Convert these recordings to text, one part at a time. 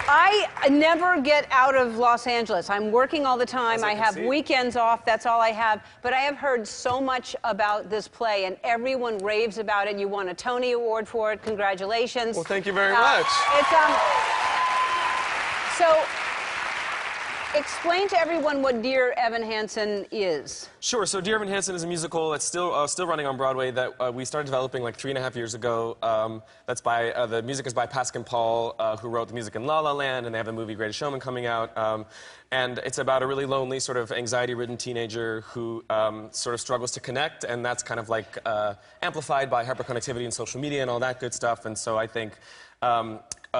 I never get out of Los Angeles. I'm working all the time. I have weekends off. That's all I have. But I have heard so much about this play, and everyone raves about it. You won a Tony Award for it. Congratulations. Well, thank you very much. So, explain to everyone what Dear Evan Hansen is. Sure. So Dear Evan Hansen is a musical that's still running on Broadway that we started developing like 3.5 years ago. That's by the music is by Pascal Paul, who wrote the music in La La Land, and they have the movie Greatest Showman coming out. And it's about a really lonely, sort of anxiety-ridden teenager who sort of struggles to connect, and that's kind of like amplified by hyperconnectivity and social media and all that good stuff. And so I think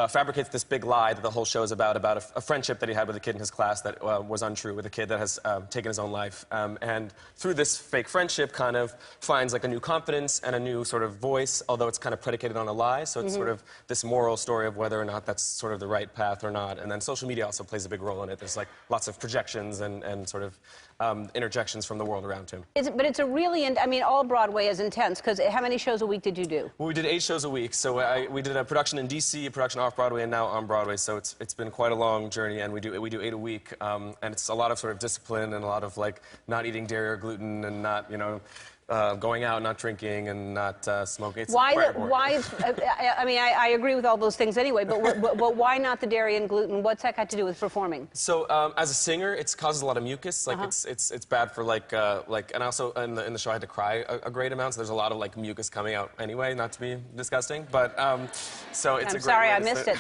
fabricates this big lie that the whole show is about a friendship that he had with a kid in his class that was untrue, with a kid that has taken his own life. And through this fake friendship kind of finds like a new confidence and a new sort of voice, although it's kind of predicated on a lie. So it's sort of this moral story of whether or not that's sort of the right path or not. And then social media also plays a big role in it. There's like lots of projections and sort of interjections from the world around him. But it's a really, I mean, all Broadway is intense, because how many shows a week did you do? Well, we did 8 shows a week. So we did a production in D.C., a production off-Broadway, and now on Broadway. So it's been quite a long journey, and we do 8 a week. And it's a lot of sort of discipline and a lot of, like, not eating dairy or gluten and not, you know, going out, not drinking, and not smoking. It's I mean, I agree with all those things anyway, but why not the dairy and gluten? What's that got to do with performing? So, as a singer, it causes a lot of mucus. Like, it's bad for, and also in the show I had to cry a great amount, so there's a lot of, like, mucus coming out anyway, not to be disgusting, but, so it's a great sorry, I missed it.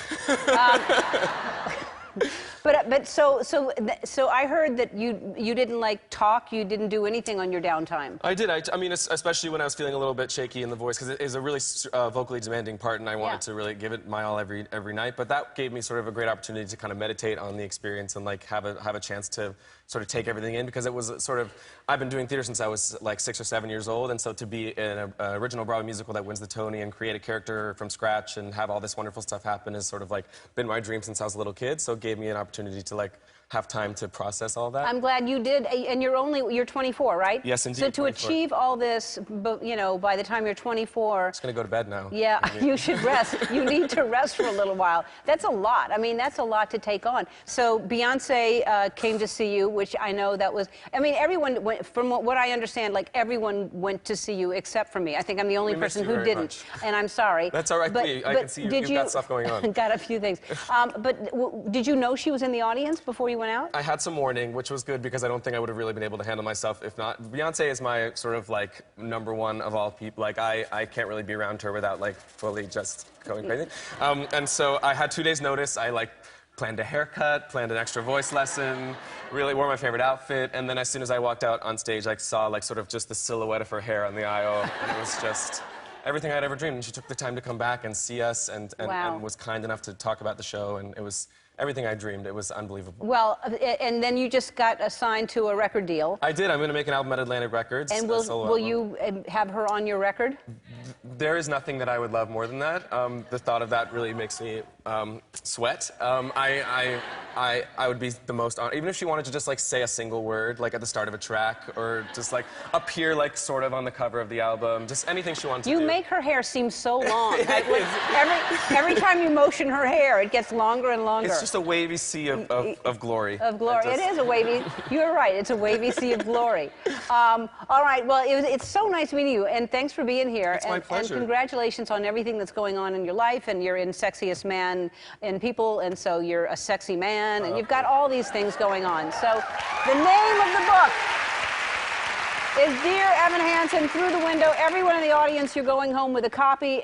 So I heard that you didn't like talk, you didn't do anything on your downtime. I did. I mean, especially when I was feeling a little bit shaky in the voice, because it is a really vocally demanding part, and I wanted to really give it my all every night. But that gave me sort of a great opportunity to kind of meditate on the experience and like have a chance to sort of take everything in, because it was sort of, I've been doing theater since I was like 6 or 7 years old, and so to be in an original Broadway musical that wins the Tony and create a character from scratch and have all this wonderful stuff happen has sort of like been my dream since I was a little kid. So it gave me an opportunity to like have time to process all that. I'm glad you did, and you're 24, right? Yes, indeed. So to 24. achieve all this, you know, by the time you're 24... I'm just going to go to bed now. Yeah, you should rest. You need to rest for a little while. That's a lot. I mean, that's a lot to take on. So Beyoncé came to see you, which I know that was... I mean, everyone went, from what I understand, like, everyone went to see you except for me. I think I'm the only person who didn't. Much. And I'm sorry. That's all right, I can see you've got stuff going on. Got a few things. But did you know she was in the audience before you went out? I had some warning, which was good, because I don't think I would have really been able to handle myself if not. Beyoncé is my sort of like #1 of all people. Like I can't really be around her without like fully just going crazy. And so I had 2 days notice. I like planned a haircut, planned an extra voice lesson, really wore my favorite outfit, and then as soon as I walked out on stage, I saw like sort of just the silhouette of her hair on the aisle, and it was just everything I'd ever dreamed. And she took the time to come back and see us and was kind enough to talk about the show, and it was everything I dreamed. It was unbelievable. Well, and then you just got assigned to a record deal. I did. I'm going to make an album at Atlantic Records. And will you have her on your record? There is nothing that I would love more than that. The thought of that really makes me sweat. I would be the most honored. Even if she wanted to just like say a single word, like at the start of a track, or just like appear like sort of on the cover of the album, just anything she wanted to do. You make her hair seem so long. Every time you motion her hair, it gets longer and longer. It's just a wavy sea of glory. Of glory. It is a wavy, you're right, it's a wavy sea of glory. All right, well, it's so nice meeting you, and thanks for being here. It's my pleasure. And congratulations on everything that's going on in your life, and you're in Sexiest Man in People, and so you're a sexy man, and you've got all these things going on. So the name of the book is Dear Evan Hansen, Through the Window. Everyone in the audience, you're going home with a copy.